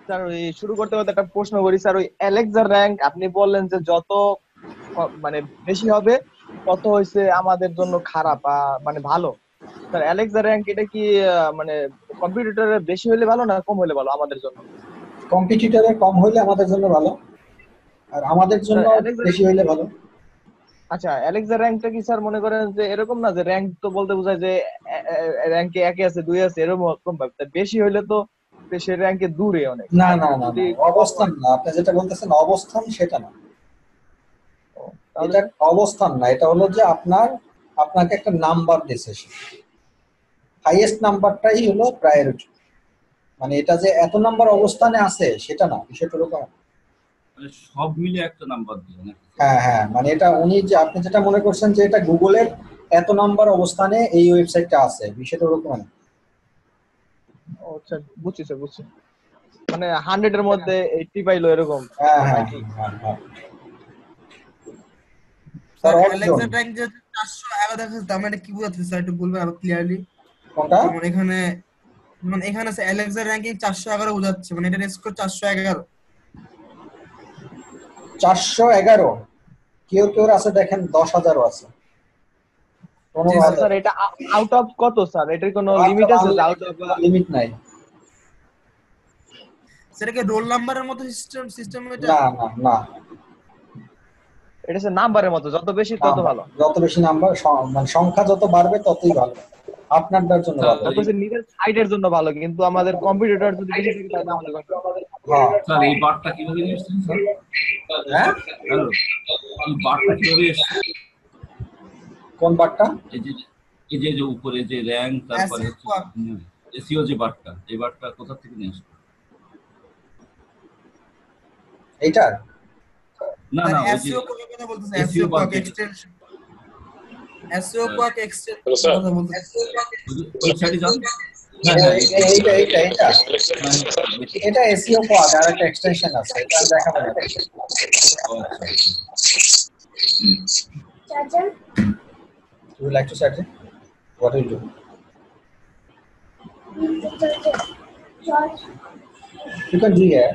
Sir ওই শুরু করতে করতে একটা প্রশ্ন করি স্যার, ওই অ্যালেক্সা র্যাঙ্ক আপনি বললেন যে যত মানে বেশি হবে তত হইছে আমাদের জন্য খারাপ মানে ভালো। স্যার অ্যালেক্সা র্যাঙ্ক এটা কি মানে কম্পিউটারে বেশি হলে ভালো না কম হলে ভালো আমাদের জন্য? কম্পিটিটরে কম হইলে আমাদের জন্য ভালো, আর আমাদের স্যার জন্য অ্যালেক্সা, বেশি হইলে ভালো। আচ্ছা অ্যালেক্সা র্যাঙ্কটা কি স্যার মনে করেন যে এরকম না যে র্যাঙ্ক তো বলতে বোঝায় যে র্যাঙ্কে একে আছে দুই আছে এরকম ভাবে, তা বেশি হইলে তো সে র্যাঙ্কে দূরে অনেক, না আর না না যদি না, কম অবস্থান হয় না, আপনি যেটা বলতেছেন অবস্থান সেটা না। তাহলে এটা স্যার? অবস্থান না, এটা হলো যে আপনাকে একটা নাম্বার দিয়েছে, হাইয়েস্ট নাম্বারটাই হলো প্রায়োরিটি। মানে এটা যে এত নাম্বার অবস্থানে আছে সেটা না, বিষয়টা এরকম। মানে সব মিলে একটা নাম্বার দিও নাকি? হ্যাঁ হ্যাঁ, মানে এটা উনি যে আপনি যেটা মনে করছেন যে এটা গুগলের এত নাম্বার অবস্থানে এই ওয়েবসাইটটা আছে, বিষয়টা ওরকম না। ও আচ্ছা, বুঝছি স্যার বুঝছি, মানে 100 এর মধ্যে 80 পাইলো এরকম হ্যাঁ হ্যাঁ 90। হ্যাঁ হ্যাঁ। স্যার তার অর্জন অ্যালেক্সা র্যাঙ্ক যে 411 দেখাচ্ছে, তার মানে কি বোঝাচ্ছে স্যার, একটু বলবেন আরো ক্লিয়ারলি? কোনটা? যেমন এখানে আছে অ্যালেক্সা র্যাঙ্কিং 411 বোঝাচ্ছে, মানে এটার স্কোর 411। 411? কেউ কেউ আছে দেখেন 10,000ও আছে। জি স্যার। স্যার এটা আউট অফ কত স্যার, এটার কোনো লিমিট আছে যে আউট অফ? লিমিট নাই। সেটা কি রোল নাম্বারের মতো সিস্টেম এটা? না না না, এটা হচ্ছে নাম্বারের মতো, যত বেশি তত নাম্বার ভালো। যত বেশি নাম্বার, মানে সংখ্যা যত বাড়বে ততই ভালো, আপনার জন্য ভালো। যত হচ্ছে নিজের সাইটের জন্য ভালো, কিন্তু আমাদের কম্পিউটার যদি বেশি থাকে তাহলে আমাদের হ্যাঁ স্যার এই বারটা কিভাবে এসেছে স্যার? হ্যাঁ, হ্যালো, এই বারটা কিভাবে এসেছে? কোন বারটা? এই যে যে উপরে যে র্যাঙ্ক, তারপরে হচ্ছে এসইও যে বারটা, এই বারটা কোথা থেকে নিয়ে আসলো? এইটার না না, ওই যে এসইও কোড কথা বলতেছে, SEO এসইও বার কোড যেটা। এক্সটেনশন, এসইও কোড এক্সটেনশন কথা বলতেছে। ওয়েবসাইটে যান। হ্যাঁ হ্যাঁ, এইটা এইটা এইটা হ্যাঁ, এটা এসইও কোড, আর একটা এক্সটেনশন আছে, এটা আমি দেখাবো না। ও আচ্ছা। Charger? You would like to charge it? What will you do? The charger. Charge. You can do here.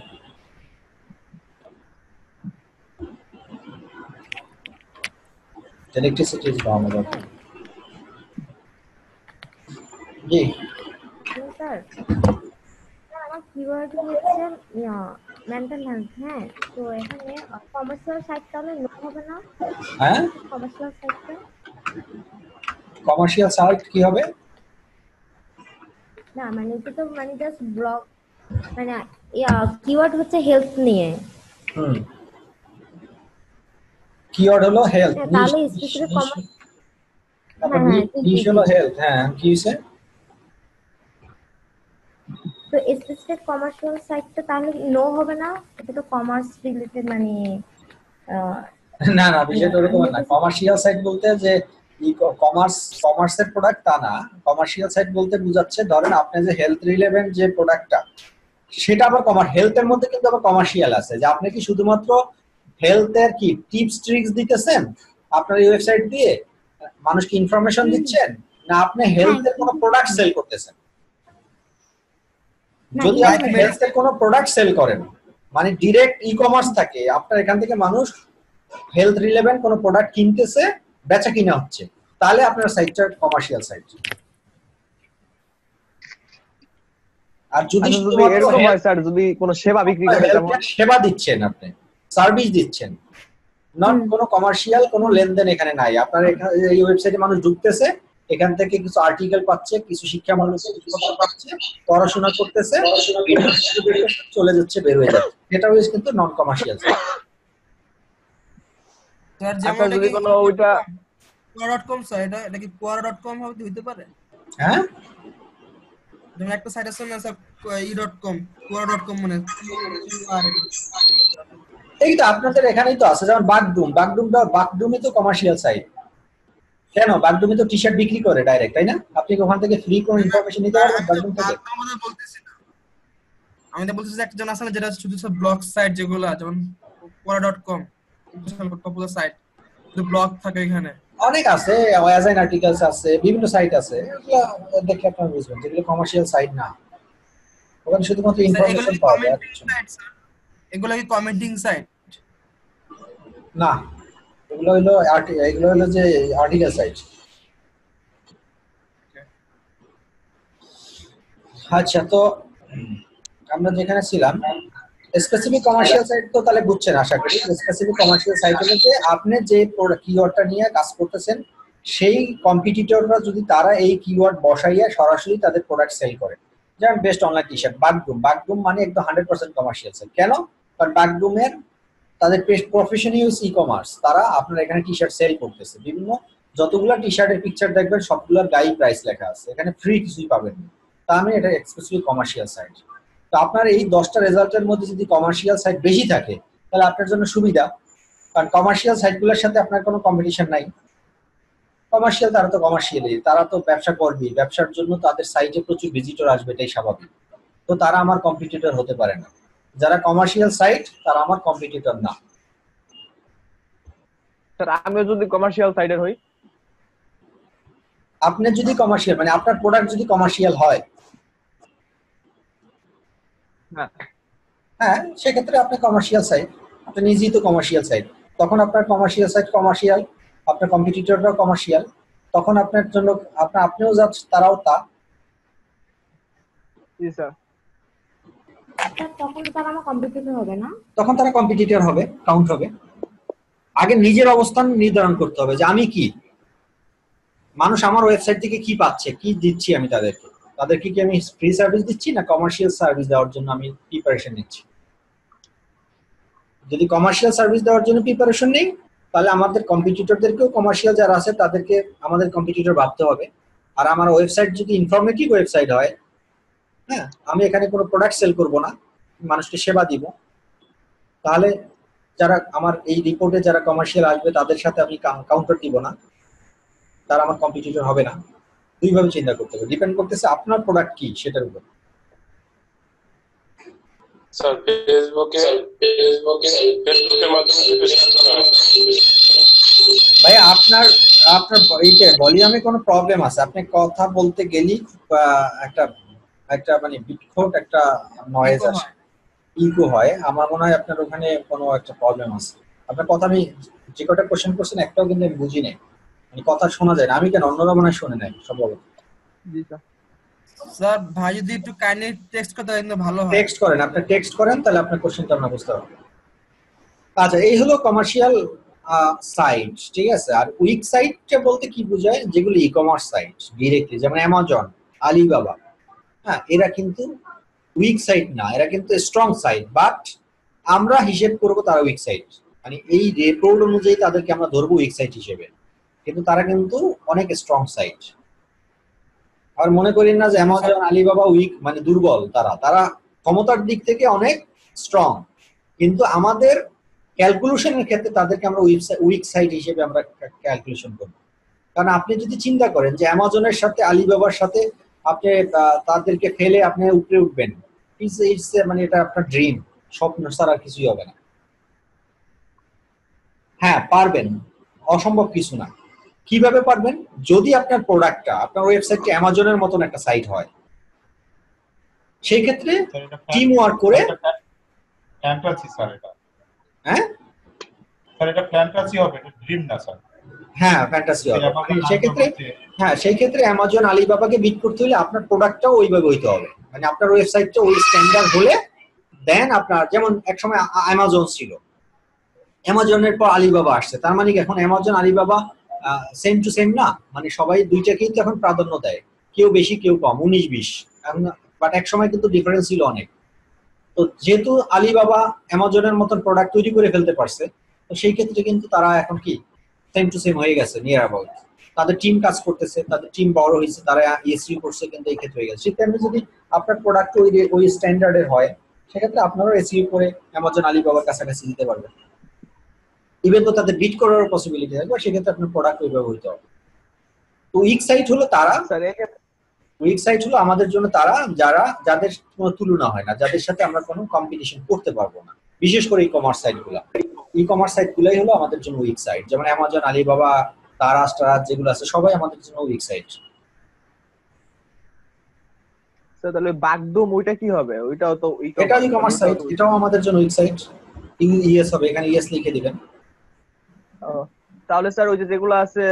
The electricity is down about it. G sir আমার কিওয়ার্ড হচ্ছে মেন্টাল হেলথ। হ্যাঁ, তো এখানে কমার্শিয়াল সাইট তাহলে no হবে না? হ্যাঁ, commercial সাইটটা কমার্শিয়াল সাইট কি হবে? না, মানে এটা তো মানে জাস্ট ব্লগ, মানে কিওয়ার্ড হচ্ছে হেলথ নিয়ে। হুম, কিওয়ার্ড হলো হেলথ, তাহলে স্পেসিফিক কমার্স, হ্যাঁ নিশ হলো হেলথ। হ্যাঁ, কি হইছে? তো স্পেসিফিক কমার্শিয়াল সাইটটা তাহলে নো হবে না? এটা তো কমার্স রিলেটেড, মানে না না, বিষয়টা ওরকম না। কমার্শিয়াল সাইট বলতে যে কমার্সের প্রোডাক্ট তা না। কমার্শিয়াল সাইট বলতে বোঝাচ্ছে ধরেন আপনি যে হেলথ রিলেভেন্ট যে প্রোডাক্টটা, সেটা আবার হেলথের মধ্যে কিন্তু আবার কমার্শিয়াল আছে, যে আপনি কি শুধুমাত্র হেলথের কি টিপস ট্রিক্স দিতেছেন আপনার এই ওয়েবসাইট দিয়ে, মানুষকে ইনফরমেশন দিচ্ছেন, না আপনি হেলথের কোনো প্রোডাক্ট সেল করতেছেন? যদি আপনি হেলথের কোনো প্রোডাক্ট সেল করেন, মানে ডিরেক্ট ই কমার্স থাকে, আপনার এখান থেকে মানুষ হেলথ রিলেভেন্ট কোনো প্রোডাক্ট কিনতেছে, বেচা কিনা হচ্ছে, তাহলে আপনার সাইটটা কমার্শিয়াল সাইট। আর যদি এরকম হয় স্যার, যদি কোনো সেবা বিক্রি করে, যেমন সেবা দিচ্ছেন, আপনি সার্ভিস দিচ্ছেন, নট কোনো কমার্শিয়াল কোনো লেনদেন এখানে নাই। আপনার এখানে এই ওয়েবসাইটে মানুষ ঢুকতেছে, এখান থেকে কিছু আর্টিকেল পাচ্ছে, কিছু শিক্ষামূলক পাচ্ছে, পড়াশোনা করতেছে, চলে যাচ্ছে, বের হয়ে যাচ্ছে, এটা হচ্ছে কিন্তু নন কমার্শিয়াল। স্যার যেমন যদি কোনো ওইটা quora.com স্যার, এটা কি quora.com হইতে পারে? হ্যাঁ, যেমন একটা সাইট আছে না স্যার ই.com, quora.com, মানে এইটা আপনাদের এখানেই তো আছে, যেমন বাগডুমই তো কমার্শিয়াল সাইট। কেন? বাগডুমি তো টি শার্ট বিক্রি করে ডাইরেক্ট, তাই না? আপনি ওখান থেকে ফ্রি কোনো ইনফরমেশন নিতে পারবেন বাগডুম থেকে? আমি তো বলতেছি একটা জন আছে না যেটা শুধু সব ব্লগ সাইট, যেগুলো যেমন quora.com, পপুলার সাইট, যে ব্লগ থাকে এখানে অনেক আছে, অ্যাজাইন আর্টিকেলস আছে, বিভিন্ন সাইট আছে, এগুলো দেখলে আপনারা বুঝবেন যেগুলো কমার্শিয়াল সাইট না। ওখানে শুধুমাত্র স্যার এগুলো ইনফরমেশন কি পাওয়া যায় আর কমেন্টিং কিছু না। Site sir? এগুলো কি কমেন্টিং সাইট? না, এগুলো হলো যে আর্টিকেল সাইট। আচ্ছা, তো আমরা যেখানে ছিলাম, স্পেসিফিক কমার্শিয়াল সাইট তো তাহলে বুঝছেন আশা করি। স্পেসিফিক কমার্শিয়াল সাইট হলো যে আপনি যে কিওয়ার্ডটা নিয়ে কাজ করতেছেন সেই কম্পিটিটররা যদি তারা এই কিওয়ার্ড বসাইয়া সরাসরি তাদের প্রোডাক্ট সেল করে, যেমন বেস্ট অনলাইন টি শার্ট, বাগডুম মানে একদম 100% কমার্শিয়াল সাইট। কেন? কারণ বাগডুমের তাদের প্রফেশন ইউজ ই কমার্স, তারা আপনার এখানে টি শার্ট সেল করতেছে। বিভিন্ন যতগুলা টি শার্টের পিকচার দেখবেন সবগুলোর গাই প্রাইস লেখা আছে, এখানে ফ্রি কিছুই পাবেন না। তার মানে এটা এক্সক্লুসিভ কমার্শিয়াল সাইট। তো আপনার এই 10টা রেজাল্টের মধ্যে যদি কমার্শিয়াল সাইট বেশি থাকে তাহলে আপনার জন্য সুবিধা, কারণ কমার্শিয়াল সাইটগুলোর সাথে আপনার কোনো কম্পিটিশন নাই। কমার্শিয়াল তারা তো কমার্শিয়ালি, তারা তো ব্যবসা করবে, ব্যবসার জন্য তাদের সাইটে প্রচুর ভিজিটর আসবে, এটাই স্বাভাবিক। তো তারা আমার কম্পিটিটর হতে পারে না। যারা কমার্শিয়াল সাইট তারা আমার কম্পিটিটর না। স্যার আমিও যদি কমার্শিয়াল সাইডের হই, আপনি যদি কমার্শিয়াল মানে আপনার প্রোডাক্ট যদি কমার্শিয়াল হয়, হ্যাঁ হ্যাঁ, সেক্ষেত্রে আপনি কমার্শিয়াল সাইট, আপনি নিজেই তো কমার্শিয়াল সাইট, তখন আপনার কমার্শিয়াল সাইট কমার্শিয়াল, আপনার কম্পিটিটররাও কমার্শিয়াল, তখন আপনার জন্য আপনিও যা তারাও তা। জি স্যার। স্যার তখন তো তারা আমার কম্পিটিটর হবে না? তখন তারা কম্পিটিটর হবে, কাউন্ট হবে। আগে নিজের অবস্থান নির্ধারণ করতে হবে যে আমি কি, মানুষ আমার ওয়েবসাইট থেকে কি পাচ্ছে, কি দিচ্ছি আমি তাদেরকে কি আমি ফ্রি সার্ভিস দিচ্ছি না কমার্শিয়াল সার্ভিস দেওয়ার জন্য আমি প্রিপারেশন নিচ্ছি। যদি কমার্শিয়াল সার্ভিস দেওয়ার জন্য প্রিপারেশন নেই তাহলে আমাদের কম্পিটিটরদেরকেও কমার্শিয়াল যারা আছে তাদেরকে আমাদের কম্পিটিটর ভাবতে হবে। আর আমার ওয়েবসাইট যদি ইনফরমেটিভ ওয়েবসাইট হয়, হ্যাঁ, আমি এখানে কোনো প্রোডাক্ট সেল করব না, মানুষকে সেবা দিব, তাহলে যারা আমার এই রিপোর্টে যারা কমার্শিয়াল আসবে তাদের সাথে আমি কাউন্টার দিব না, তারা আমার কম্পিটিটর হবে না। দুইভাবে চিন্তা করতে হবে, ডিপেন্ড করতেছে আপনার প্রোডাক্ট কি সেটার উপর। স্যার ফেসবুকের মাধ্যমে যদি শেয়ার করা হয়। ভাই আপনার আপনার এইটা ভলিউমে কোনো প্রবলেম আছে, আপনি কথা বলতে গেলেই একটা একটা মানে বিক্ষোভ একটা নয়েজ Echo আসে, হয়। ইকো হয়। আমার মনে হয় আপনার ওখানে কোনো একটা প্রবলেম আছে। আপনার কথা আমি যে কটা কোশ্চেন করছেন একটাও কিন্তু আমি বুঝি নাই, মানে কথা শোনা যায় না। আমি কেন, অন্যরা মনে হয় শুনে নাই সম্ভবত। জি স্যার। স্যার ভাই যদি একটু কাইন্ডলি টেক্সট করতে কিন্তু ভালো হয়। টেক্সট করেন, আপনি টেক্সট করেন তাহলে আপনার কোশ্চেনটা আমরা বুঝতে পারবো। আচ্ছা, এই হলো কমার্শিয়াল সাইট, ঠিক আছে। আর উইক সাইটটা বলতে কি বোঝায়? যেগুলো ই কমার্স সাইট ডিরেক্টলি, যেমন অ্যামাজন, আলিবাবা, হ্যাঁ, এরা কিন্তু উইক সাইট না, এরা কিন্তু স্ট্রং সাইট, বাট আমরা হিসেব করব তারা উইক সাইট, মানে এই রিপোর্ট অনুযায়ী তাদেরকে আমরা ধরবো উইক সাইট হিসেবে, কিন্তু তারা কিন্তু অনেক স্ট্রং সাইট। আর মনে করেন না যে অ্যামাজন, আলিবাবা উইক মানে দুর্বল, তারা ক্ষমতার দিক থেকে অনেক স্ট্রং, কিন্তু আমাদের ক্যালকুলেশনের ক্ষেত্রে তাদেরকে আমরা উইক সাইট হিসেবে আমরা ক্যালকুলেশন করব। কারণ আপনি যদি চিন্তা করেন যে অ্যামাজনের সাথে আলিবাবার সাথে আপনি তাদেরকে ফেলে আপনি উপরে উঠবেন, মানে এটা আপনার ড্রিম, স্বপ্ন ছাড়া আর কিছুই হবে না। হ্যাঁ পারবেন, অসম্ভব কিছু না। কিভাবে পারবেন? যদি আপনার প্রোডাক্টটা, আপনার ওয়েবসাইটটা অ্যামাজনের মতন একটা সাইট হয়, সেই ক্ষেত্রে টিম ওয়ার্ক করে। ফ্যান্টাসি স্যার এটা, হ্যাঁ স্যার এটা ফ্যান্টাসি হবে, এটা ড্রিম না স্যার। হ্যাঁ ফ্যান্টাসি হবে। সেক্ষেত্রে হ্যাঁ, সেই ক্ষেত্রে অ্যামাজন, আলিবাবাকে বিট করতে হলে আপনার প্রোডাক্টটাও ওইভাবে হইতে হবে, মানে আপনার ওয়েবসাইটটা ওই স্ট্যান্ডার্ড হলে দেন আপনার, যেমন একসময় অ্যামাজন ছিল, অ্যামাজনের পর আলিবাবা আসছে, তার মানে কি এখন Amazon Alibaba same to same না, মানে সবাই দুইটাকেই তো এখন প্রাধান্য দেয়, কেউ বেশি কেউ কম, 19-20 এখন। বাট এক সময় কিন্তু ডিফারেন্স ছিল অনেক। তো যেহেতু আলিবাবা অ্যামাজনের মতন প্রোডাক্ট তৈরি করে ফেলতে পারছে, তো সেই ক্ষেত্রে কিন্তু তারা এখন কি সেম টু সেম হয়ে গেছে নিয়ার অ্যাবাউট। তাদের টিম কাজ করতেছে, তাদের টিম বড় হয়েছে, তারা এসইও করছে, কিন্তু এই ক্ষেত্রে হয়ে গেছে। সেই টাইমে যদি আপনার প্রোডাক্ট ওই স্ট্যান্ডার্ডের হয়, সেক্ষেত্রে আপনারাও এসইও করে অ্যামাজন, আলিবাবার কাছাকাছি দিতে পারবেন। ইভেন তো তাদের বিট করার পসিবিলিটি থাকবে, সেক্ষেত্রে আপনার প্রোডাক্ট ওইভাবে হইতে হবে। তো উইক সাইট হলো তারা, স্যার উইক সাইট হলো আমাদের জন্য তারা যাদের কোনো তুলনা হয় না, যাদের সাথে আমরা কোনো কম্পিটিশন করতে পারবো না, বিশেষ করে ই কমার্স সাইটগুলো। ই কমার্স সাইটগুলোই হলো আমাদের জন্য উইক সাইট, যেমন অ্যামাজন, আলিবাবা, তারাস যেগুলো আছে সবাই আমাদের জন্য উইক সাইট। আচ্ছা তাহলে বাগডুম ওইটা কি হবে? ওইটাও তো এটা ই-কমার্স সাইট, এটাও আমাদের জন্য উইক সাইট। ইএস হবে, এখানে ইএস লিখে দিবেন। ও, তাহলে স্যার ওই যে যেগুলো আছে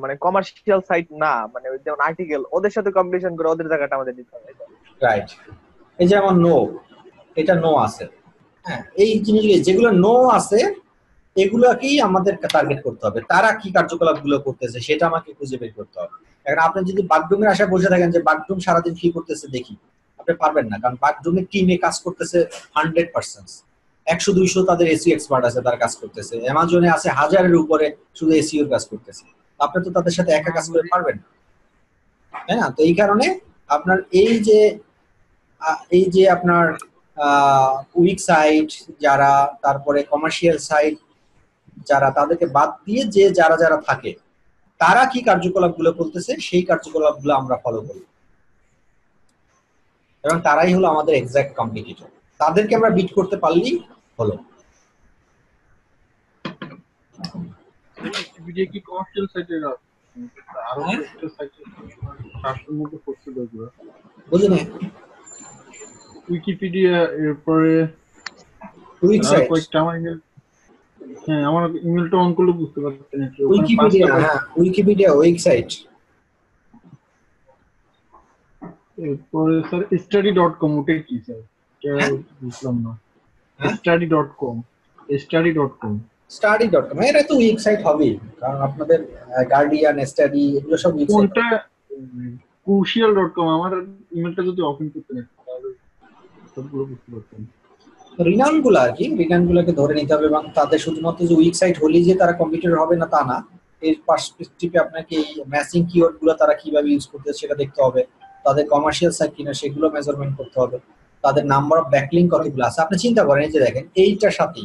মানে কমার্শিয়াল সাইট না, মানে ওই যেমন আর্টিকেল, ওদের সাথে কম্পিটিশন করে ওদের জায়গাটা আমাদের দিতে হবে। রাইট। এই যে আমার নো, এটা নো আছে। হ্যাঁ, এই জিনিসগুলো যেগুলো নো আছে এগুলোকেই আমাদের টার্গেট করতে হবে। তারা কি কার্যকলাপগুলো করতেছে সেটা আমাকে খুঁজে বের করতে হবে। এখন আপনি যদি বাগডুমের আশায় বসে থাকেন যে বাগডুম সারাদিন কি করতেছে দেখি, আপনি পারবেন না, কারণ বাগডুমের টিমে কাজ করতেছে 100%, 100-200 তাদের এসিও এক্সপার্ট আছে, তারা কাজ করতেছে। অ্যামাজনে আছে 1000-এর উপরে শুধু এসিও কাজ করতেছে। আপনি তো তাদের সাথে একা কাজ করে পারবেন না, তাই না? তো এই কারণে আপনার এই যে আপনার উইক সাইট যারা, তারপরে কমার্শিয়াল সাইট যারা, তাদেরকে বাদ দিয়ে যে যারা যারা থাকে তারা কি কার্যকলাপগুলো করতেছে সেই কার্যকলাপগুলো আমরা ফলো করি, এবং তারাই হলো আমাদের এক্সাক্ট কম্পিটিটর। তাদেরকে আমরা বিট করতে পারলেই হলো। ভিডিও কি কমার্শিয়াল সাইটের আরো একটা সাইটে কাস্টম মধ্যে করতে দেবো বুঝলেন? উইকিপিডিয়া, এরপরে উইক সাইট, কয়েকটা আমার ইমেল, হ্যাঁ আমার ইমেলটা অন করলে বুঝতে পারছেন কি উইকিপিডিয়া, হ্যাঁ উইকিপিডিয়া উইক সাইট। এরপরে স্যার study.com, ওটা কি স্যার? এটা বুঝলাম না। study.com study.com এটা তো উইক সাইট হবেই, কারণ আপনাদের গার্ডিয়ান, স্টাডি এগুলো সব উইক সাইট। কোনটা crucial.com? আমার ইমেলটা যদি ওপেন করতে না তাহলে সবগুলো বুঝতে পারতাম। রিনাউন গুলো আর কি, রিনাউন গুলোকে ধরে নিতে হবে, এবং তাদের শুধুমাত্র যে উইক সাইট হলেই যে তারা কম্পিউটার হবে না তা না। এর পার্সপেক্টিভে আপনাকে এই ম্যাচিং কিওয়ার্ড গুলো তারা কিভাবে ইউজ করতেছে সেটা দেখতে হবে, তাদের কমার্শিয়াল সাইট কিনা সেগুলো মেজারমেন্ট করতে হবে, তাদের নাম্বার অফ ব্যাকলিংক কতগুলো আছে। আপনি চিন্তা করেন, এই যে দেখেন এইটার সাথে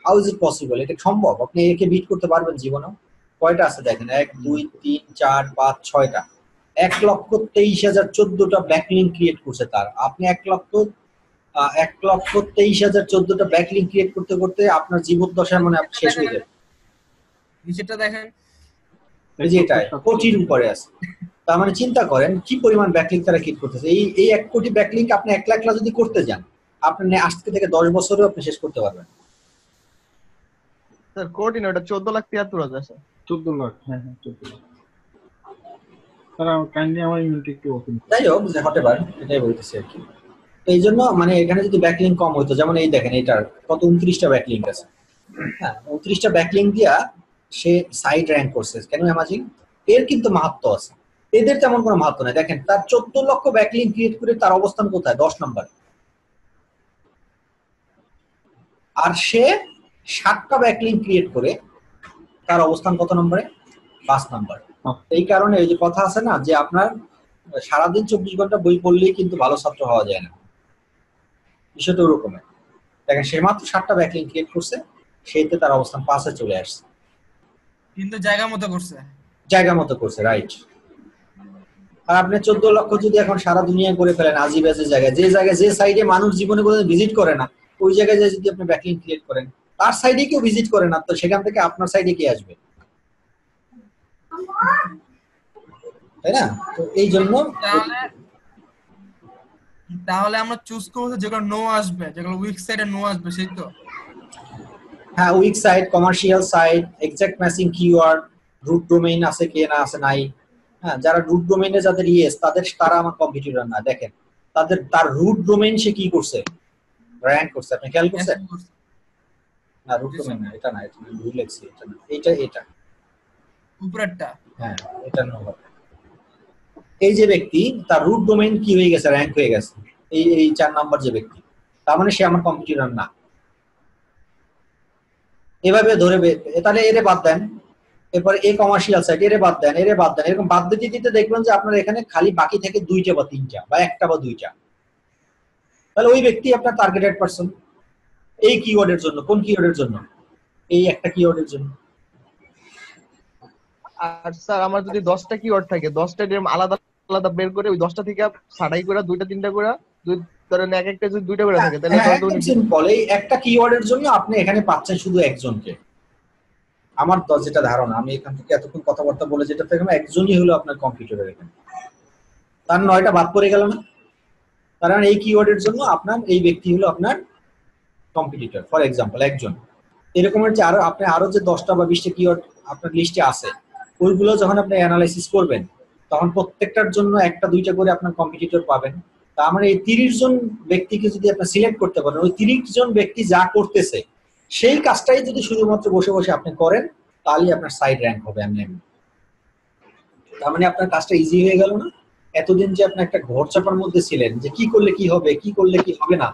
হাউ ইজ ইট পসিবল? এটা সম্ভব? আপনি একে বিট করতে পারবেন জীবনেও? কয়টা আছে দেখেন, 1 2 3 4 5 6টা, 1,23,014টা ব্যাকলিংক ক্রিয়েট করছে তার। আপনি 1,23,014টা ব্যাকলিংক ক্রিয়েট করতে করতে আপনার জীবদ্দশায় মানে আপনি শেষ হয়ে যাবে। নিচেরটা দেখেন, এই যে এটা কোটির উপরে আছে। তার মানে চিন্তা করেন কি পরিমাণ ব্যাকলিংক তারা ক্রিয়েট করতেছে। এই 1 কোটি ব্যাকলিংক আপনি 1 লাখ যদি করতে যান, আপনি আজ থেকে 10 বছরেও আপনি শেষ করতে পারবেন। স্যার কোটি না, ওটা 14,73,000 স্যার। 14 লাখ, হ্যাঁ 14 লাখ। স্যার কাইন্ডলি আমার ইমেলটা একটু ওপেন করুন। যাই হোক, যে হটেবার এটাই বলতেছি আর কি। এই জন্য মানে এখানে যদি ব্যাকলিংক কম হতো, যেমন এই দেখেন এটার কত 29টা ব্যাকলিংক আছে। হ্যাঁ, 29টা ব্যাকলিংক দিয়া সে সাইট র্যাঙ্ক করছে। কেন অ্যামাজিং? এর কিন্তু মাহাত্ম্য আছে, এদের তেমন কোনো মাহাত্ম্য নাই। দেখেন তার 14 লক্ষ ব্যাকলিংক ক্রিয়েট করে তার অবস্থান কোথায়? 10 নম্বরে। আর সে 7টা ব্যাকলিংক ক্রিয়েট করে তার অবস্থান কত নম্বরে? 5 নম্বরে। এই কারণে এই যে কথা আছে না যে আপনার সারাদিন 24 ঘন্টা বই পড়লেই কিন্তু ভালো ছাত্র হওয়া যায় না, বিষয়টা ওরকম। দেখেন সে মাত্র 7টা ব্যাকলিংক ক্রিয়েট করছে, সেইতে তার অবস্থান 5-এ চলে আসছে। কিন্তু জায়গা মতো করছে, জায়গা মতো করছে, রাইট। আর আপনি 14 লক্ষ যদি এখন সারা দুনিয়া করে ফেলেন আজিবাজে জায়গায়, যে সাইডে মানুষ জীবনে কোনোদিন ভিজিট করে না, ওই জায়গায় যদি আপনি ব্যাকলিংক ক্রিয়েট করেন, তার সাইডে কেউ ভিজিট করে না, তো সেখান থেকে আপনার সাইডে কে আসবে? তাই না? তো এই জন্য তাহলে আমরা চুজ করব যেগুলো নো আসবে, যেগুলো উইক সাইডে নো আসবে, সেই তো। হ্যাঁ, weak site, commercial site, exact matching keyword, root domain আছে কি না আছে নাই। হ্যাঁ, যারা রুট ডোমেইনে যাদের ইয়েস তারা আমার কম্পিটিটর না। দেখেন তার রুট ডোমেইন সে কি করছে? র‍্যাঙ্ক করছে। আপনি খেয়াল করছেন? না, রুট ডোমেইন না, এটা না, এটা ভুল লিখছি, এটা না, এটা উপরেরটা। হ্যাঁ, এটা না। এই যে ব্যক্তি তার রুট ডোমেইন কি হয়ে গেছে? র‍্যাঙ্ক হয়ে গেছে। এই 4 নাম্বার যে ব্যক্তি, তার মানে সে আমার কম্পিটিটর না। এভাবে ধরে তাহলে এরে বাদ দেন, এরপর এই কমার্শিয়াল সাইট এরে বাদ দেন, এরকম বাদ দিতে দেখবেন যে আপনার এখানে খালি বাকি থেকে 2টা বা 3টা বা 1টা বা 2টা। তাহলে ওই ব্যক্তি আপনার টার্গেটেড পারসন এই কিওয়ার্ডের জন্য। কোন কিওয়ার্ডের জন্য? এই একটা কিওয়ার্ডের জন্য। আর স্যার আমার যদি 10টা কিওয়ার্ড থাকে, 10টা এরকম আলাদা আলাদা বের করে ওই 10টা থেকে ছাড়াই করে 2টা 3টা করে, ধরেন এক একটা যদি 2টা করে থাকে তাহলে সিম্পল। এই একটা কিওয়ার্ডের জন্য আপনি এখানে পাচ্ছেন শুধু একজনকে। আমার যেটা ধারণা, আমি এখান থেকে এতক্ষণ কথাবার্তা বলে যেটা থেকে একজনই হলো আপনার কম্পিউটারের এখানে, তার 9টা বাদ পড়ে গেল না? তার মানে এই কিওয়ার্ডের জন্য আপনার এই ব্যক্তি হলো আপনার কম্পিটিটর, ফর এক্সাম্পল একজন। এরকমের যে আরো যে 10টা বা 20টা কিওয়ার্ড আপনার লিস্টে আছে, ওইগুলো যখন আপনি অ্যানালাইসিস করবেন তখন প্রত্যেকটার জন্য একটা দুইটা করে আপনার কম্পিটিটর পাবেন। তা আমরা এই 30 জন ব্যক্তিকে যদি আপনি সিলেক্ট করতে পারেন, ওই 30 জন ব্যক্তি যা করতেছে সেই কাজটাই যদি শুধুমাত্র বসে বসে আপনি করেন, তাহলেই আপনার সাইড র্যাঙ্ক হবে। তার মানে আপনার কাজটা ইজি হয়ে গেল না? এতদিন যে আপনি একটা ঘর চাপার মধ্যে ছিলেন যে কি করলে কি হবে, কি করলে কি হবে না,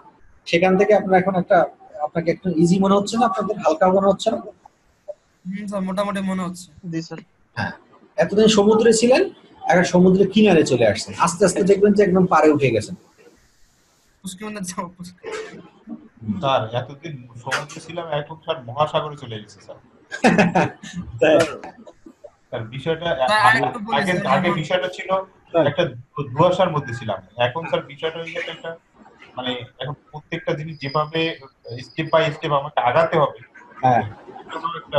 সেখান থেকে আপনার এখন আপনাকে একটু ইজি মনে হচ্ছে না? আপনাদের হালকা মনে হচ্ছে না? স্যার মোটামুটি মনে হচ্ছে। জি স্যার। হ্যাঁ, এতদিন সমুদ্রে ছিলেন, এখন সমুদ্রের কিনারে চলে আসছেন, আস্তে আস্তে দেখবেন যে একদম পারে উঠে গেছেন। স্যার এতদিন সমুদ্রে ছিলাম, এখন স্যার মহাসাগরে চলে গেছে স্যার। স্যার বিষয়টা আগে বিষয়টা ছিল একটা ধোঁয়াশার মধ্যে ছিলাম, এখন স্যার বিষয়টা হয়ে গেছে একটা মানে এখন প্রত্যেকটা জিনিস যেভাবে স্টেপ বাই স্টেপ আমাকে আগাতে হবে। হ্যাঁ, একটা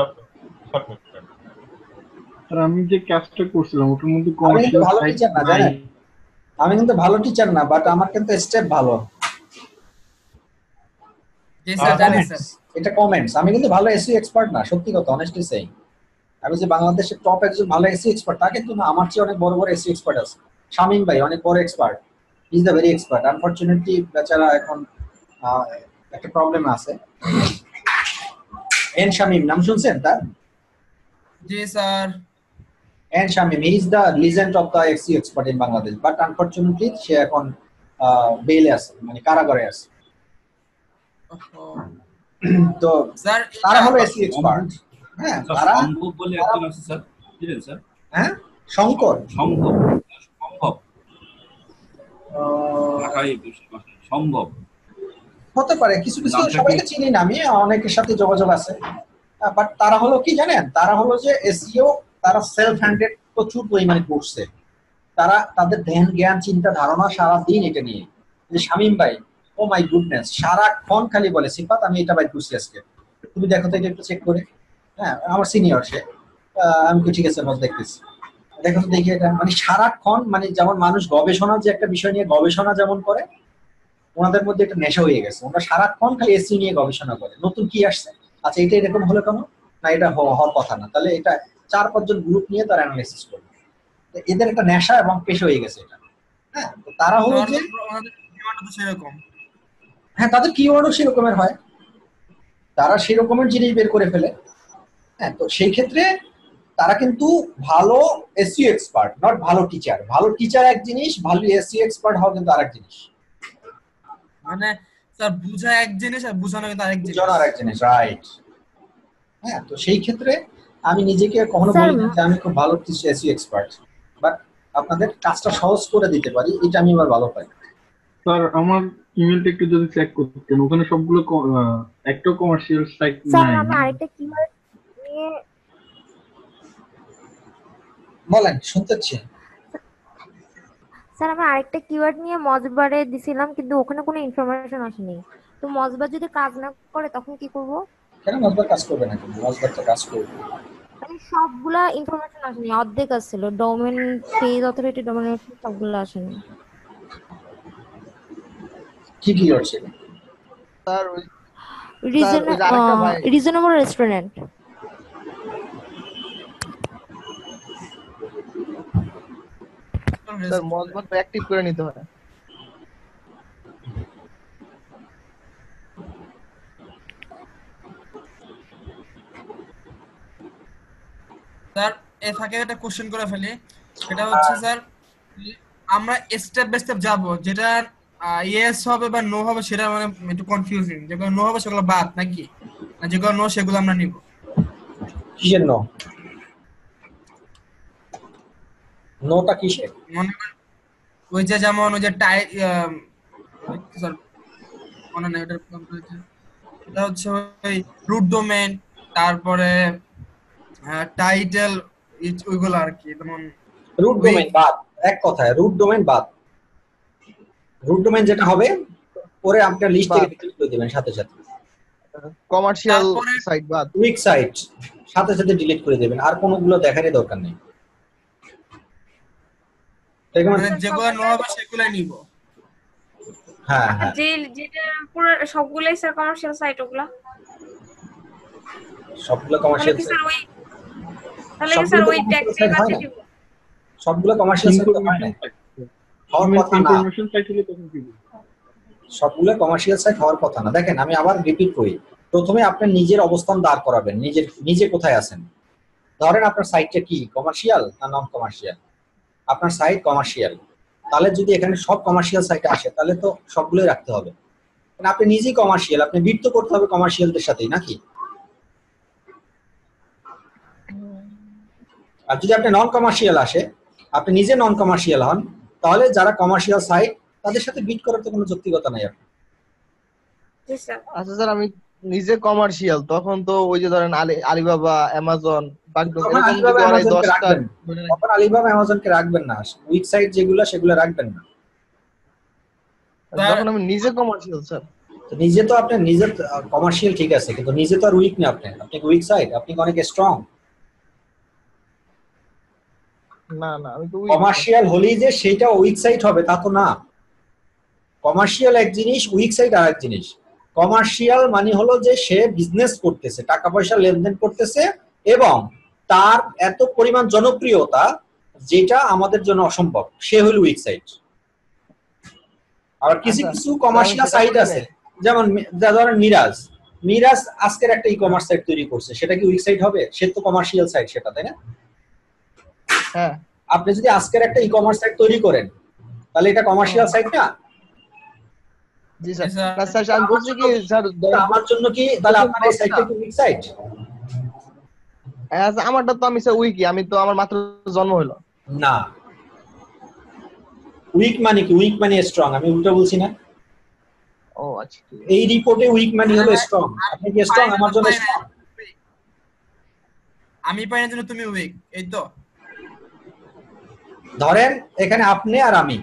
আর আমি যে কাজটা করছিলাম ওটার মধ্যে আমি কিন্তু কমার্শিয়াল ভালো সাইট টিচার না, জানেন? আমি কিন্তু ভালো টিচার না, বাট আমার কিন্তু স্টেপ ভালো। জি স্যার জানি স্যার। এটা কমেন্টস। আমি কিন্তু ভালো এসইও এক্সপার্ট না, সত্যি কথা, অনেস্টলি সেই। আমি যে বাংলাদেশের টপ একজন ভালো এসইও এক্সপার্ট তা কিন্তু না, আমার চেয়ে অনেক বড় বড় এসইও এক্সপার্ট আছে। শামীম ভাই অনেক বড় expert, is the very expert. Unfortunately বেচারা এখন একটা প্রবলেম আছে। এন শামীম নাম শুনছেন তার? জি sir. N Shamim, he is the legend of the SEO expert in Bangladesh, but unfortunately সে এখন বেইলে আছে, মানে কারাগারে আছে। তো স্যার তারা হলো এসইও এক্সপার্ট। হ্যাঁ, তারা সম্ভব বলে একজন আছে স্যার, বুঝলেন স্যার? হ্যাঁ, সম্ভব ঢাকায় সম্ভব হতে পারে, কিছু কিছু সবাইকে চিনি না আমি, অনেকের সাথে যোগাযোগ আছে। বাট তারা হলো কি জানেন, তারা হলো যে এসইও, তারা সেলফ হ্যান্ডেড প্রচুর পরিমাণে করছে। তারা তাদের ধ্যান জ্ঞান চিন্তা ধারণা সারাদিন এটা নিয়ে। যে শামীম ভাই, ও মাই গুডনেস, সারাক্ষণ খালি বলে সিফাত আমি এটা বাইর করছি আজকে, তুমি দেখো তো এটা একটু চেক করে। হ্যাঁ, আমার সিনিয়র সে, আমি তো ঠিক আছে বস দেখতেছি, দেখো তো দেখি এটা, মানে সারাক্ষণ, মানে যেমন মানুষ গবেষণা যে একটা বিষয় নিয়ে গবেষণা যেমন করে, ওনাদের মধ্যে একটা নেশা হয়ে গেছে। ওরা সারাক্ষণ খালি এসইও নিয়ে গবেষণা করে, নতুন কি আসছে, আচ্ছা এটা এরকম হলো কেন, না এটা হওয়ার কথা না, তাহলে এটা 4-5 জন গ্রুপ নিয়ে তারা অ্যানালাইসিস করবে। এদের একটা নেশা এবং পেশা হয়ে গেছে এটা। হ্যাঁ, তো তারা হলো যে সেরকম, হ্যাঁ, তাদের কিওয়ার্ডও সেরকমের হয়, তারা সেরকমের জিনিস বের করে ফেলে। হ্যাঁ, তো সেই ক্ষেত্রে তারা কিন্তু ভালো এসইও এক্সপার্ট, নট ভালো টিচার। ভালো টিচার এক জিনিস, ভালো এসইও এক্সপার্ট হওয়া কিন্তু আরেক জিনিস। মানে স্যার বুঝা এক জিনিস আর বুঝানো কিন্তু আরেক জিনিস। বুঝানো আরেক জিনিস, রাইট। হ্যাঁ, তো সেই ক্ষেত্রে আমি নিজেকে কখনো স্যার, বলি না যে আমি খুব ভালো এসইও এক্সপার্ট, বাট আপনাদের কাজটা সহজ করে দিতে পারি, এটা আমি আবার ভালো পাই। স্যার আমার ইমেলটা একটু যদি চেক করতেন, ওখানে সবগুলো একটা কমার্শিয়াল সাইট স্যার নাই। আমি আরেকটা কিওয়ার্ড নিয়ে বলেন, শুনতেছি। স্যার আমি আরেকটা কিওয়ার্ড নিয়ে মজবারে দিছিলাম, কিন্তু ওখানে কোনো ইনফরমেশন আসেনি। তো মজবার যদি কাজ না করে তখন কি করব? কেন মজবার কাজ করবে না? কিন্তু মজবার তো কাজ করবে। মানে সবগুলা ইনফরমেশন আসেনি, অর্ধেক আসছিল। ডোমেন পেজ অথরিটি, ডোমেন সবগুলো আসেনি। কি কি হচ্ছে? স্যার ওই আরেকটা ভাই রিজনেবল রেস্টুরেন্ট। স্যার মজবুত অ্যাক্টিভ করে নিতে হয়। স্যার এর ফাঁকে একটা কোশ্চেন করে ফেলি, সেটা হচ্ছে স্যার আমরা স্টেপ বাই স্টেপ যাব, যেটা ইয়েস হবে বা নো হবে সেটা মানে একটু কনফিউজিং। যেগুলো নো হবে সেগুলো বাদ নাকি, না যেগুলো নো সেগুলো আমরা নিব? কিসের নো? নোটা কিসের? মনে করেন ওই যে যেমন ওই যে স্যার মনে নাই এটা হচ্ছে ওই রুট ডোমেন, তারপরে টাইটেল, ওইগুলো আর কি। যেমন রুট ডোমেন বাদ, এক কথায় রুট ডোমেন বাদ। রুট ডোমেন যেটা হবে পরে আপনার লিস্ট থেকে ডিলিট করে দিবেন সাথে সাথে। কমার্শিয়াল সাইট বাদ, উইক সাইট সাথে সাথে ডিলিট করে দিবেন, আর কোনগুলো দেখারই দরকার নেই। মানে যেগুলো নো হবে সেগুলাই নিব। হ্যাঁ হ্যাঁ যেটা পুরো সবগুলাই স্যার কমার্শিয়াল সাইট ওগুলা, সবগুলো তাহলে কমার্শিয়াল কি স্যার ওই ট্যাক্সই সাইট হয় বাদ না, দিব? সবগুলো কমার্শিয়াল সাইট হয় না, হওয়ার কথা না, ইনফরমেশন সাইট হলে তখন কি বলবো? সবগুলো কমার্শিয়াল সাইট হওয়ার কথা না। দেখেন আমি আবার রিপিট করি, প্রথমে আপনি নিজের অবস্থান দাঁড় করাবেন, নিজে কোথায় আছেন। ধরেন আপনার সাইটটা কি কমার্শিয়াল না নন কমার্শিয়াল? আপনার সাইট কমার্শিয়াল, তাহলে যদি এখানে সব কমার্শিয়াল সাইটে আসে তাহলে তো সবগুলোই রাখতে হবে। কারণ আপনি নিজেই কমার্শিয়াল, আপনি বিট তো করতে হবে কমার্শিয়ালদের সাথেই নাকি? আর যদি আপনি নন কমার্শিয়াল আসে, আপনি নিজে নন কমার্শিয়াল হন, তাহলে যারা কমার্শিয়াল সাইট তাদের সাথে বিট করার তো কোনো যৌক্তিকতা নাই আপনার। জি স্যার। আচ্ছা স্যার, আমি নিজে কমার্শিয়াল, তখন তো ওই যে ধরেন আলিবাবা, অ্যামাজন, বাগডং তখন এরকম যদি আলিবাবা ওরাই অ্যামাজনকে 10টা রাখবেন, তখন আলিবাবা অ্যামাজনকে রাখবেন না, উইক সাইট যেগুলো সেগুলো রাখবেন না। যখন আমি নিজে কমার্শিয়াল স্যার। তো নিজে তো আপনি নিজে কমার্শিয়াল ঠিক আছে, কিন্তু নিজে তো আর উইক না, আপনি উইক সাইট, আপনি অনেক স্ট্রং। না না, আমি তো কমার্শিয়াল হলেই যে সেটা উইক সাইট হবে তা তো না। কমার্শিয়াল এক জিনিস, উইক সাইট আর এক জিনিস। কমার্শিয়াল মানে হলো যে সে বিজনেস করতেছে, টাকা পয়সা লেনদেন করতেছে, এবং তার এত পরিমাণ জনপ্রিয়তা যেটা আমাদের জন্য অসম্ভব, সে হলো উইক সাইট। আবার কিছু আচ্ছা, কিছু কমার্শিয়াল সেটা সাইট বলি আছে, নাই। যেমন ধরেন মিরাজ আজকের একটা ই কমার্স সাইট তৈরি করছে, সেটা কি উইক সাইট হবে? সে তো কমার্শিয়াল সাইট সেটা, তাই না? হ্যাঁ, আপনি যদি আজকের একটা ই কমার্স সাইট তৈরি করেন তাহলে এটা কমার্শিয়াল সাইট না? জি স্যার। জি স্যার। না স্যার, আমি বলছি কি স্যার, আমার জন্য কি তাহলে আপনার এই সাইটটা কি উইক সাইট? আচ্ছা, আমারটা তো আমি স্যার উইকি, আমি তো আমার মাত্র জন্ম হলো। না, উইক মানে কি? উইক মানে স্ট্রং, আমি উল্টো বলছি না? ও আচ্ছা, ঠিক আছে। এই রিপোর্টে উইক মানে হলো স্ট্রং, আপনি কি স্ট্রং? আমার জন্য strong। আমি পাই না জন্য তুমি উইক, এই তো। ধরেন এখানে আপনি আর আমি,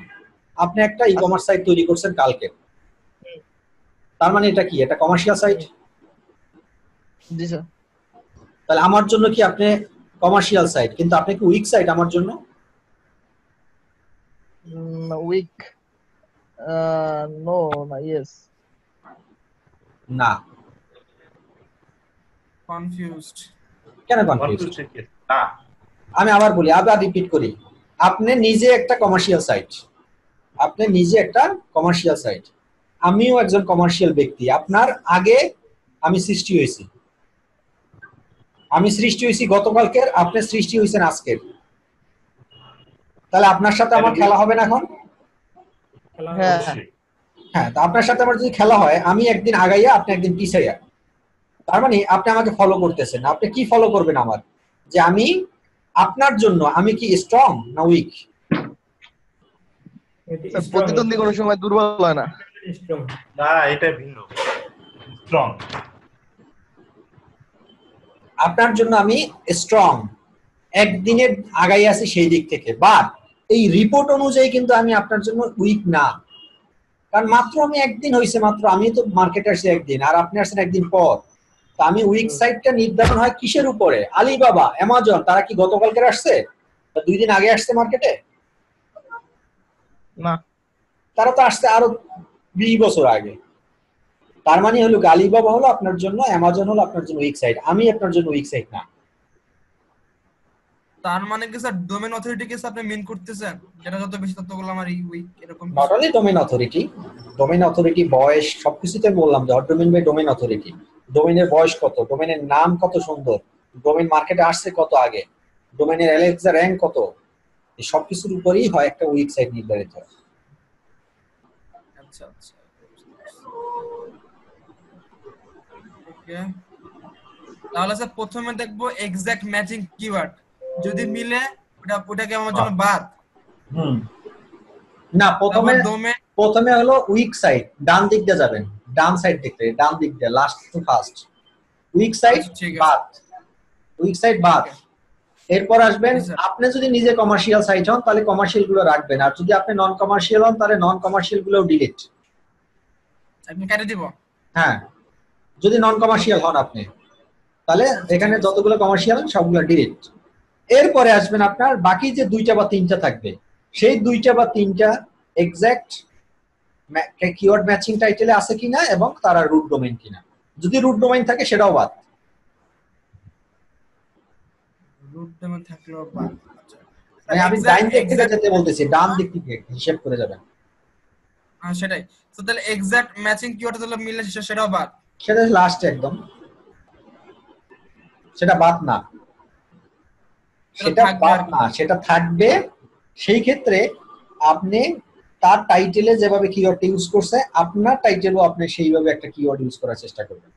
আপনি একটা ই কমার্স সাইট তৈরি করছেন কালকে, তার মানে এটা কি? এটা কমার্শিয়াল সাইট। জি স্যার। তাহলে আমার জন্য কি আপনি কমার্শিয়াল সাইট, কিন্তু আপনি কি উইক সাইট আমার জন্য? উইক, নো, না, ইয়েস। না। কনফিউজড। কেন কনফিউজ? না, আমি আবার বলি, আবার রিপিট করি, আপনি নিজে একটা কমার্শিয়াল সাইট, আপনি নিজে একটা কমার্শিয়াল সাইট, আমিও একজন কমার্শিয়াল ব্যক্তি। আপনার আগে আমি সৃষ্টি হয়েছি, গতকালকের, আপনি সৃষ্টি হয়েছেন আজকের। তাহলে আপনার সাথে আমার খেলা হবে না এখন? হ্যাঁ, হ্যাঁ, তা আপনার সাথে আমার যদি খেলা হয়, আমি একদিন আগাইয়া আপনি একদিন পিছাইয়া, তার মানে আপনি আমাকে ফলো করতেছেন। আপনি কি ফলো করবেন আমার? যে আমি আপনার জন্য আমি কি স্ট্রং না উইক? স্যার, প্রতিদ্বন্দ্বী কোনো সময় দুর্বল হয় না। না, এটা ভিন্ন, স্ট্রং। আপনার জন্য আমি স্ট্রং, একদিনের আগাই আছি সেই দিক থেকে, বাট এই রিপোর্ট অনুযায়ী কিন্তু আমি আপনার জন্য উইক না। কারণ মাত্র আমি একদিন হয়েছে, মাত্র আমি তো মার্কেটে আসছি একদিন, আর আপনি আসছেন একদিন পর। তো আমি উইক সাইডটা নির্ধারণ হয় কিসের উপরে? আলিবাবা, অ্যামাজন, তারা কি গতকালকে আসছে? 2 দিন আগে আসছে মার্কেটে? না, তারা তো আসছে আরো 20 বছর আগে। তার মানে হলো আলিবাবা হলো আপনার জন্য, অ্যামাজন হলো আপনার জন্য উইক সাইড, আমি আপনার জন্য উইক সাইড না। তার মানে কি স্যার ডোমেন অথরিটি কে আপনি মিন করতেছেন, যেটা যত বেশি ততগুলো আমার এই উইক এরকম? নট অনলি ডোমেন অথরিটি, বয়স, সবকিছুতে বললাম যে ডোমেন বাই ডোমেন অথরিটি। ডোমেনের বয়স কত, ডোমেনের নাম কত সুন্দর, ডোমেন মার্কেটে আসছে কত আগে, ডোমেনের অ্যালেক্সা র্যাঙ্ক কত, এই সবকিছুর উপরেই হয় একটা উইক সাইট নির্ধারিত হয়। আচ্ছা আচ্ছা, ওকে। তাহলে স্যার প্রথমে দেখবো এক্সাক্ট ম্যাচিং কিওয়ার্ড, যদি মিলে ওটাকে আমার জন্য বাদ। না, প্রথমে হলো উইক সাইড, ডান দিক দিয়ে যাবেন, ডান সাইড দেখতে, ডান দিক দিয়ে, last to first, weak site বাদ, উইক সাইড বাদ। এরপর আসবেন, আপনি যদি নিজে কমার্শিয়াল সাইট হন তাহলে কমার্শিয়াল গুলো রাখবেন, আর যদি আপনি নন কমার্শিয়াল হন তাহলে নন কমার্শিয়াল গুলো ডিলিট, আপনি কেটে দিব। হ্যাঁ, যদি নন কমার্শিয়াল হন আপনি, তাহলে এখানে যতগুলো কমার্শিয়াল সবগুলো ডিলিট। এরপরে আসবেন আপনার বাকি যে 2টা বা 3টা থাকবে, সেই 2টা বা 3টা এক্সাক্ট কিওয়ার্ড ম্যাচিং টাইটেলে আছে কিনা এবং তারা রুট ডোমেইন কিনা। যদি রুট ডোমেইন থাকে সেটাও বাদ। রুট ডোমেইন থাকলেও বাদ। আচ্ছা মানে আমি ডান দিক থেকে যেতে বলতেছি, ডান দিক থেকে হিসাব করে যাবেন। সেটাই। তো তাহলে এক্সাক্ট ম্যাচিং কিওয়ার্ড তাহলে মিললে সেটাও বাদ। সেটা লাস্ট একদম, সেটা বাদ না, সেটা বাদ না, সেটা থাকবে। সেই ক্ষেত্রে আপনি তার টাইটেলে যেভাবে কিওয়ার্ড ইউজ করছে আপনার টাইটেলও আপনি সেইভাবে একটা কিওয়ার্ড ইউজ করার চেষ্টা করবেন।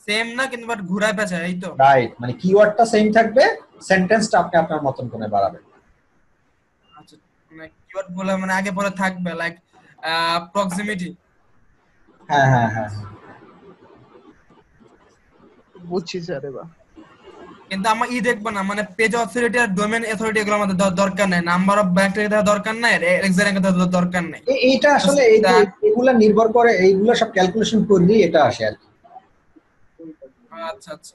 সেম না কিন্তু বাট ঘুরায় পেঁচায়, এই তো রাইট, মানে কিওয়ার্ডটা সেম থাকবে, সেন্টেন্সটা আপনি আপনার মতন করে বাড়াবেন। আচ্ছা মানে কিওয়ার্ড গুলো মানে আগে পরে থাকবে, লাইক প্রক্সিমিটি। হ্যাঁ হ্যাঁ হ্যাঁ, বুঝছি স্যার এবার। কিন্তু আমরা দেখবো না, মানে পেজ অথরিটি আর ডোমেইন অথরিটি এগুলো আমাদের দরকার নাই, নাম্বার অফ ব্যাকটেরিয়া দরকার নাই, এক্সাক্ট দরকার নাই। এইটা আসলে এগুলা নির্ভর করে, এইগুলা সব ক্যালকুলেশন করলেই এটা আসে আর কি। আচ্ছা আচ্ছা,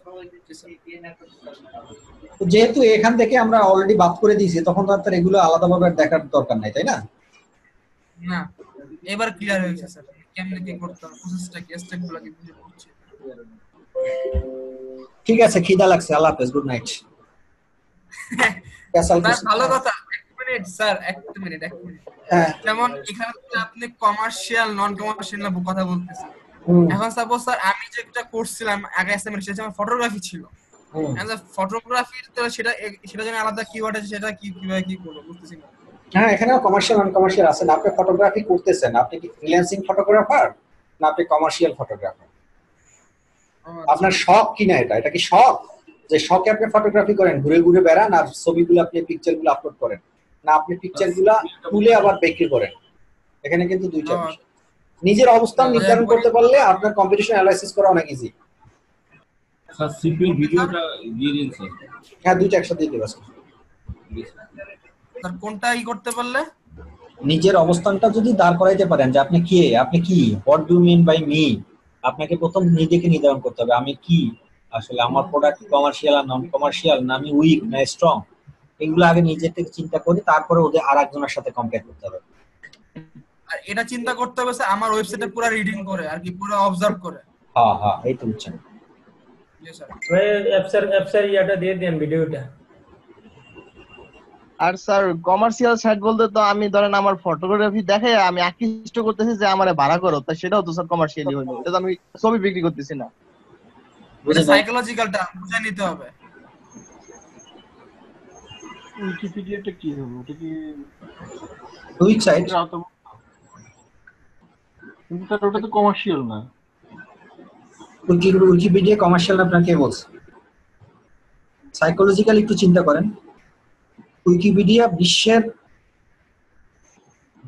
তো যেহেতু এখান থেকে আমরা অলরেডি বাদ করে দিয়েছি, তখন তো আর এগুলো আলাদাভাবে দেখার দরকার নাই, তাই না? না এবার ক্লিয়ার হয়েছে স্যার, কেমনে কি করতে হবে, প্রসেসটা কি, স্টেপগুলো কি বুঝে পড়ছি। ঠিক আছে, খিদা লাগছে, আল্লাহ হাফেজ, গুড নাইট। ভালো কথা। এক মিনিট স্যার, এক মিনিট। হ্যাঁ, যেমন এখানে আপনি কমার্শিয়াল নন কমার্শিয়াল না কথা বলতেছেন। এখন সাপোজ স্যার আমি যেটা করছিলাম আগে এসএমএল, সেটা আমার ফটোগ্রাফি ছিল। ফটোগ্রাফির তো সেটা জন্য আলাদা কিওয়ার্ড আছে, সেটা কিভাবে কি করব বুঝতেছি না। হ্যাঁ, এখানেও কমার্শিয়াল নন কমার্শিয়াল আছে না। আপনি ফটোগ্রাফি করতেছেন, আপনি কি ফ্রিল্যান্সিং ফটোগ্রাফার না আপনি কমার্শিয়াল ফটোগ্রাফার? আপনার শখ কিনা এটা কি শখ, যে শখে আপনি ফটোগ্রাফি করেন, ঘুরে ঘুরে বেড়ান আর ছবিগুলো আপনি পিকচারগুলো আপলোড করেন, না আপনি পিকচারগুলো তুলে আবার বিক্রি করেন? এখানে কিন্তু দুইটা বিষয়। নিজের অবস্থান নির্ধারণ করতে পারলে আপনার কম্পিটিশন অ্যানালাইসিস করা অনেক ইজি। স্যার সিপিএল ভিডিওটা দিয়ে দিন স্যার। হ্যাঁ, দুইটা একসাথে দিতে পারবেন। স্যার কোনটা করতে পারলে? নিজের অবস্থানটা যদি দাঁড় করাইতে পারেন যে আপনি কে, what do mean by me, আপনাকে প্রথম নিজেকে নির্ধারণ করতে হবে আমি কি, আসলে আমার প্রোডাক্ট কমার্শিয়াল আর নন কমার্শিয়াল, না আমি উইক না স্ট্রং, এগুলো আগে নিজের থেকে চিন্তা করি, তারপরে ওদের আরেকজনের সাথে কম্পেয়ার করতে হবে। আর এটা চিন্তা করতে হবে স্যার আমার ওয়েবসাইটে পুরো রিডিং করে আর কি, পুরো অবজার্ভ করে। হ্যাঁ হ্যাঁ, এই তো বুঝছেন। জি স্যার। অ্যাপসের ইয়াটা দিয়ে দেন ভিডিওটা। আর স্যার কমার্শিয়াল সাইট বলতে তো আমি ধরেন আমার ফটোগ্রাফি দেখে আমি আকৃষ্ট করতেছি যে আমারে ভাড়া করো, তা সেটাও তো স্যার কমার্শিয়ালি হইলো, এটা তো আমি ছবি বিক্রি করতেছি না। এটা সাইকোলজিক্যালটা বুঝে নিতে হবে। উইকিপিডিয়াটা কি হবে? ওটা কি উইক সাইট? কিন্তু স্যার ওটা তো কমার্শিয়াল না। উইকিপিডিয়া কমার্শিয়াল না আপনাকে বলছে? সাইকোলজিক্যালি একটু চিন্তা করেন। উইকিপিডিয়া বিশ্বের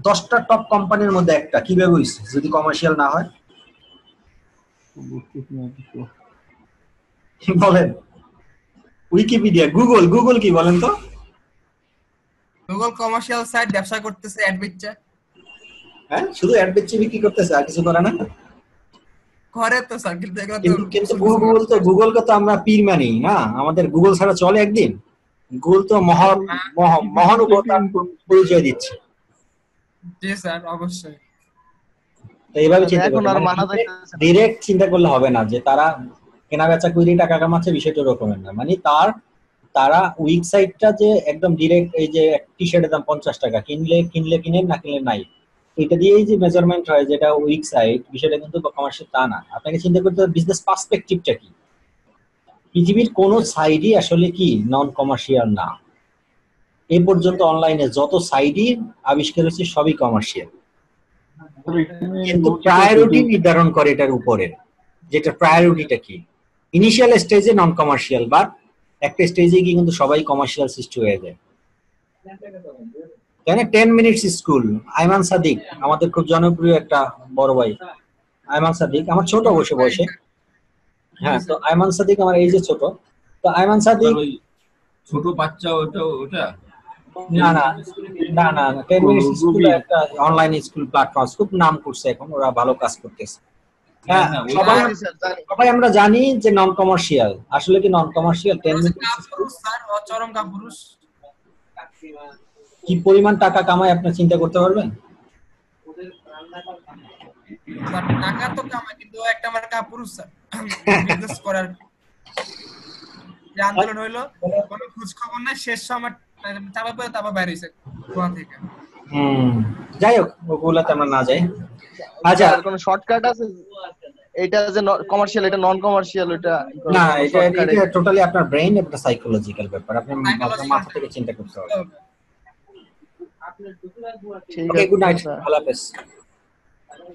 10টা টপ কোম্পানির মধ্যে একটা, কিভাবে হইছে যদি কমার্শিয়াল না হয়? বলেন। উইকিপিডিয়া, গুগল কি বলেন তো? গুগল কমার্শিয়াল সাইট ব্যবসা করতেছে, অ্যাড বিচ্ছে। হ্যাঁ, শুধু অ্যাড বিচ্ছে বিক্রি করতেছে, আর কিছু করে না? করে তো স্যার, কিন্তু গুগলকে তো আমরা পীর মানি না, আমাদের গুগল ছাড়া চলে একদিন? গুগল তো মহানুভবতার পরিচয় দিচ্ছে। জি স্যার, অবশ্যই। তো এইভাবে চিন্তা করতে, ডাইরেক্ট চিন্তা করলে হবে না যে তারা কেনা বেচা করে টাকা কামাচ্ছে, বিষয়টা এরকমের না। মানে তারা উইক সাইটটা যে একদম ডাইরেক্ট, এই যে টি শার্টের দাম 50 টাকা, কিনলে কিনেন, না কিনলে নাই, এটা দিয়েই যে মেজারমেন্ট হয় যেটা উইক সাইট, বিষয়টা কিন্তু কমার্শিয়াল তা না। আপনাকে চিন্তা করতে হবে বিজনেস পার্সপেক্টিভটা কি। পৃথিবীর কোন সাইডই আসলে কি নন কমার্শিয়াল না। এ পর্যন্ত অনলাইনে যত সাইডই আবিষ্কার হয়েছে সবই কমার্শিয়াল, কিন্তু প্রায়োরিটি নির্ধারণ করে এটার উপরে, যেটা প্রায়োরিটিটা কি। ইনিশিয়াল স্টেজে নন কমার্শিয়াল, বাট একটা স্টেজে গিয়ে কিন্তু সবাই কমার্শিয়াল সৃষ্টি হয়ে যায়। কেন 10 মিনিটস স্কুল, আইমান সাদিক আমাদের খুব জনপ্রিয় একটা বড় ভাই, আইমান সাদিক আমার ছোট বয়সে। হ্যাঁ, তো আইমান সাদিক আমার এই যে ছোট, তো আইমান সাদিক ছোট বাচ্চা ওটা না 10 মিনিটস স্কুল একটা অনলাইন স্কুল প্ল্যাটফর্ম, খুব নাম করছে এখন, ওরা ভালো কাজ করতেছে। হ্যাঁ, সবাই আমরা জানি যে নন কমার্শিয়াল, আসলে কি নন কমার্শিয়াল 10 মিনিটস স্যার অচরম কাপুরুষ কি পরিমাণ টাকা কামায় আপনি চিন্তা করতে পারবেন? স্যার টাকা তো কামাই, কিন্তু একটা আমার কাপুরুষ স্যার বিজনেস করার যে আন্দোলন হইলো, কোনো খোঁজ খবর নাই, শেষ সময় চাপা পড়ে তারপর বাইরে হয়েছে গোয়া থেকে। যাই হোক ওগুলাতে আমরা না যাই। আচ্ছা আর কোনো শর্টকাট আছে? এটা যে কমার্শিয়াল, এটা নন কমার্শিয়াল, এটা না, এটা টোটালি আপনার ব্রেইন, এটা সাইকোলজিক্যাল ব্যাপার, আপনি আপনার মাথা থেকে চিন্তা করতে হবে। ওকে, গুড নাইট, আল্লাহ হাফেজ।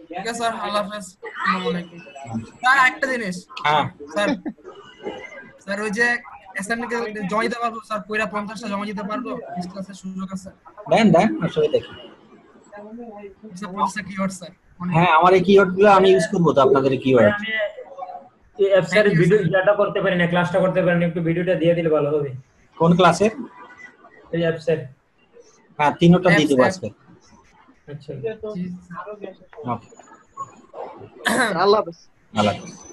ঠিক আছে স্যার, আল্লাহ হাফেজ, আসসালামু আলাইকুম। স্যার একটা জিনিস, হ্যাঁ স্যার স্যার ওই যে অ্যাসাইনমেন্ট জমা দিতে পারবো স্যার? কইরা 50টা জমা দিতে পারবো? ক্লাসের সুযোগ আছে? দেন আসলে দেখি। স্যার 50টা কিওয়ার্ড স্যার। হ্যাঁ, আমার এই কিওয়ার্ড গুলো আমি ইউজ করব তো, আপনাদের কিওয়ার্ড। আমি এই অ্যাপসের ভিডিও ইয়াটা করতে পারি না, ক্লাসটা করতে পারি না, একটু ভিডিওটা দিয়ে দিলে ভালো হবে। কোন ক্লাসের? এই অ্যাপসের। হ্যাঁ, তিনটা দিয়ে দেব আজকে। আচ্ছা, ওকে, আল্লাহ হাফেজ। আল্লাহ হাফেজ।